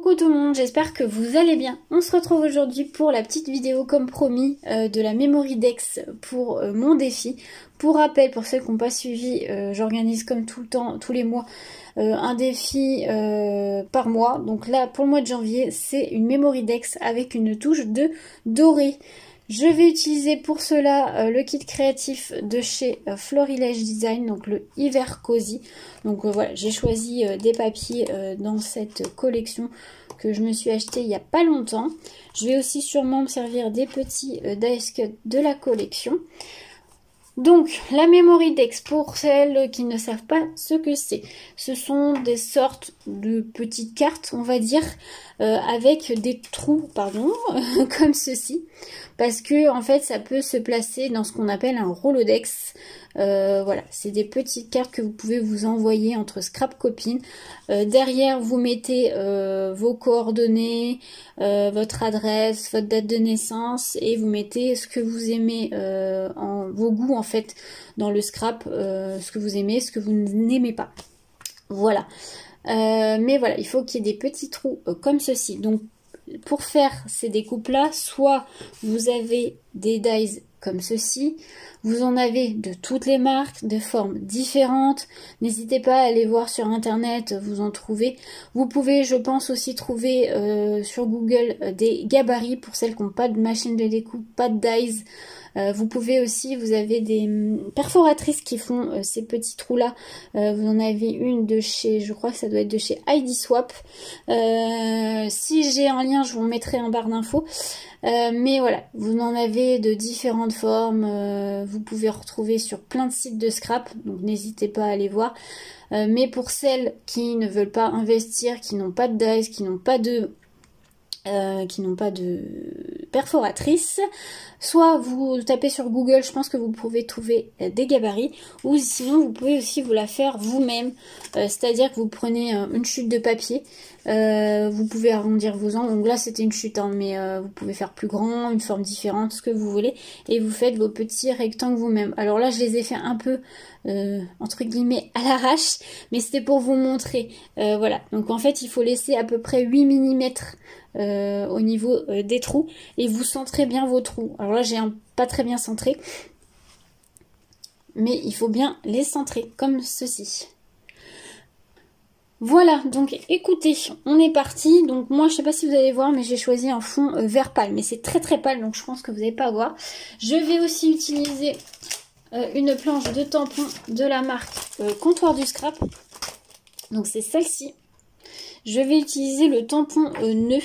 Coucou tout le monde, j'espère que vous allez bien. On se retrouve aujourd'hui pour la petite vidéo comme promis de la Memory Dex pour mon défi. Pour rappel, pour ceux qui n'ont pas suivi, j'organise comme tout le temps, tous les mois, un défi par mois. Donc là, pour le mois de janvier, c'est une Memory Dex avec une touche de doré. Je vais utiliser pour cela le kit créatif de chez Florilège Design, donc le Hiver Cozy. Donc voilà, j'ai choisi des papiers dans cette collection que je me suis acheté il n'y a pas longtemps. Je vais aussi sûrement me servir des petits dice cut de la collection. Donc la Memory Dex, pour celles qui ne savent pas ce que c'est, ce sont des sortes de petites cartes, on va dire, avec des trous, pardon, comme ceci, parce que en fait ça peut se placer dans ce qu'on appelle un Rolodex. Voilà, c'est des petites cartes que vous pouvez vous envoyer entre scrap copines. Derrière vous mettez vos coordonnées, votre adresse, votre date de naissance, et vous mettez ce que vous aimez, vos goûts en fait dans le scrap, ce que vous aimez, ce que vous n'aimez pas. Voilà. Mais voilà, il faut qu'il y ait des petits trous comme ceci. Donc pour faire ces découpes là, soit vous avez des dies comme ceci, vous en avez de toutes les marques, de formes différentes. N'hésitez pas à aller voir sur internet, vous en trouvez. Vous pouvez, je pense, aussi trouver sur Google des gabarits pour celles qui n'ont pas de machine de découpe, pas de dies. Vous pouvez aussi, vous avez des perforatrices qui font ces petits trous là. Vous en avez une de chez, je crois que ça doit être de chez ID Swap. Si j'ai un lien, je vous mettrai en barre d'infos. Mais voilà, vous en avez de différentes formes. Vous pouvez retrouver sur plein de sites de scrap, donc n'hésitez pas à aller voir. Mais pour celles qui ne veulent pas investir, qui n'ont pas de dies, qui n'ont pas de perforatrice, soit vous tapez sur Google, je pense que vous pouvez trouver des gabarits, ou sinon vous pouvez aussi vous la faire vous-même, c'est-à-dire que vous prenez une chute de papier, vous pouvez arrondir vos angles, donc là c'était une chute, hein, mais vous pouvez faire plus grand, une forme différente, ce que vous voulez, et vous faites vos petits rectangles vous-même. Alors là je les ai fait un peu entre guillemets à l'arrache, mais c'était pour vous montrer. Voilà, donc en fait il faut laisser à peu près 8 mm au niveau des trous, et vous centrez bien vos trous. Alors là j'ai pas très bien centré, mais il faut bien les centrer comme ceci. Voilà, donc écoutez, on est parti. Donc moi je sais pas si vous allez voir, mais j'ai choisi un fond vert pâle, mais c'est très très pâle, donc je pense que vous n'allez pas voir. Je vais aussi utiliser une planche de tampon de la marque Comptoir du Scrap, donc c'est celle-ci. Je vais utiliser le tampon nœud,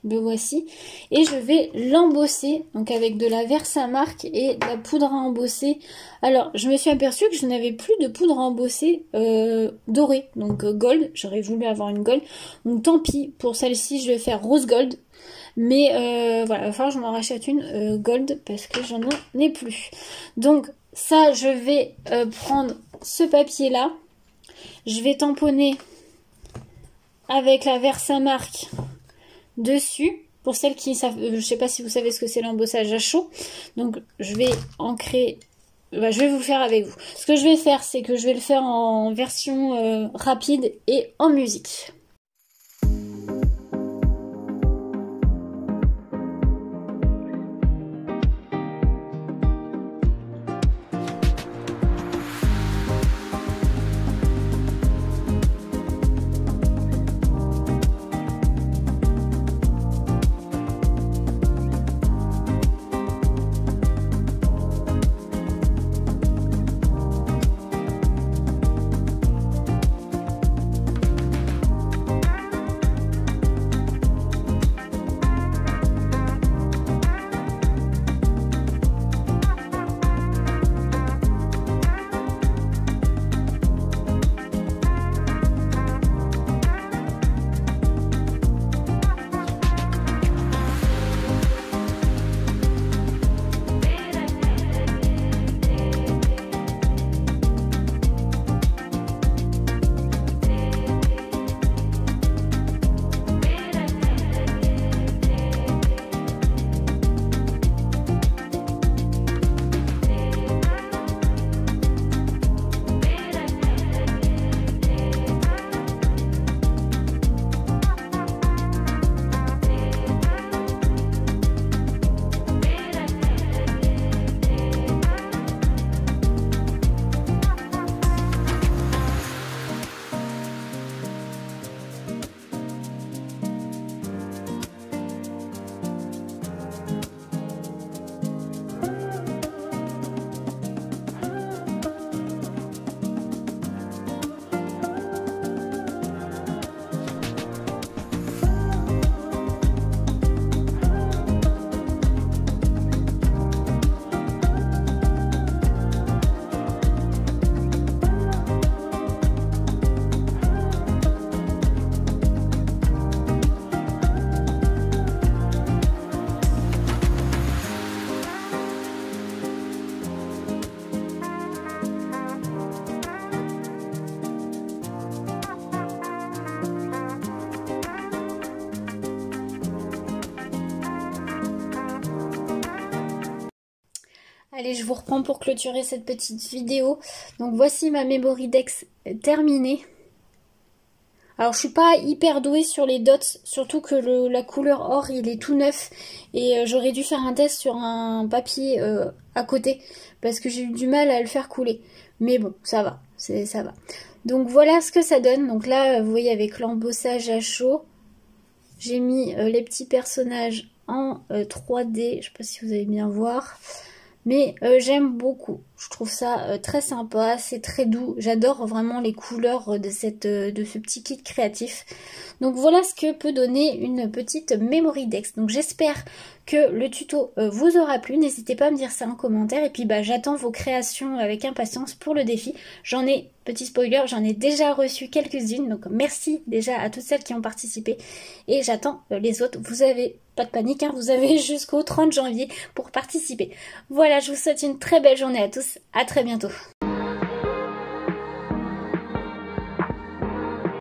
le voici, et je vais l'embosser donc avec de la Versamark et de la poudre à embosser. Alors je me suis aperçue que je n'avais plus de poudre à embosser dorée, donc gold. J'aurais voulu avoir une gold, donc tant pis, pour celle-ci je vais faire rose gold. Mais voilà, il va falloir que je m'en rachète une gold parce que j'en ai plus. Donc ça, je vais prendre ce papier là, je vais tamponner avec la Versamark dessus. Pour celles qui savent, je sais pas si vous savez ce que c'est l'embossage à chaud. Donc je vais ancrer, je vais vous le faire avec vous. Ce que je vais faire, c'est que je vais le faire en version rapide et en musique. Allez, je vous reprends pour clôturer cette petite vidéo. Donc voici ma Memory Dex terminée. Alors je suis pas hyper douée sur les dots, surtout que la couleur or il est tout neuf et j'aurais dû faire un test sur un papier à côté parce que j'ai eu du mal à le faire couler. Mais bon, ça va, ça va. Donc voilà ce que ça donne. Donc là, vous voyez avec l'embossage à chaud, j'ai mis les petits personnages en 3D. Je sais pas si vous allez bien voir. Mais j'aime beaucoup, je trouve ça très sympa, c'est très doux, j'adore vraiment les couleurs de ce petit kit créatif. Donc voilà ce que peut donner une petite Memory Dex. Donc j'espère que le tuto vous aura plu, n'hésitez pas à me dire ça en commentaire. Et puis bah j'attends vos créations avec impatience pour le défi. J'en ai, petit spoiler, j'en ai déjà reçu quelques-unes, donc merci déjà à toutes celles qui ont participé. Et j'attends les autres, vous avez pas de panique, hein, vous avez jusqu'au 30 janvier pour participer. Voilà, je vous souhaite une très belle journée à tous, à très bientôt.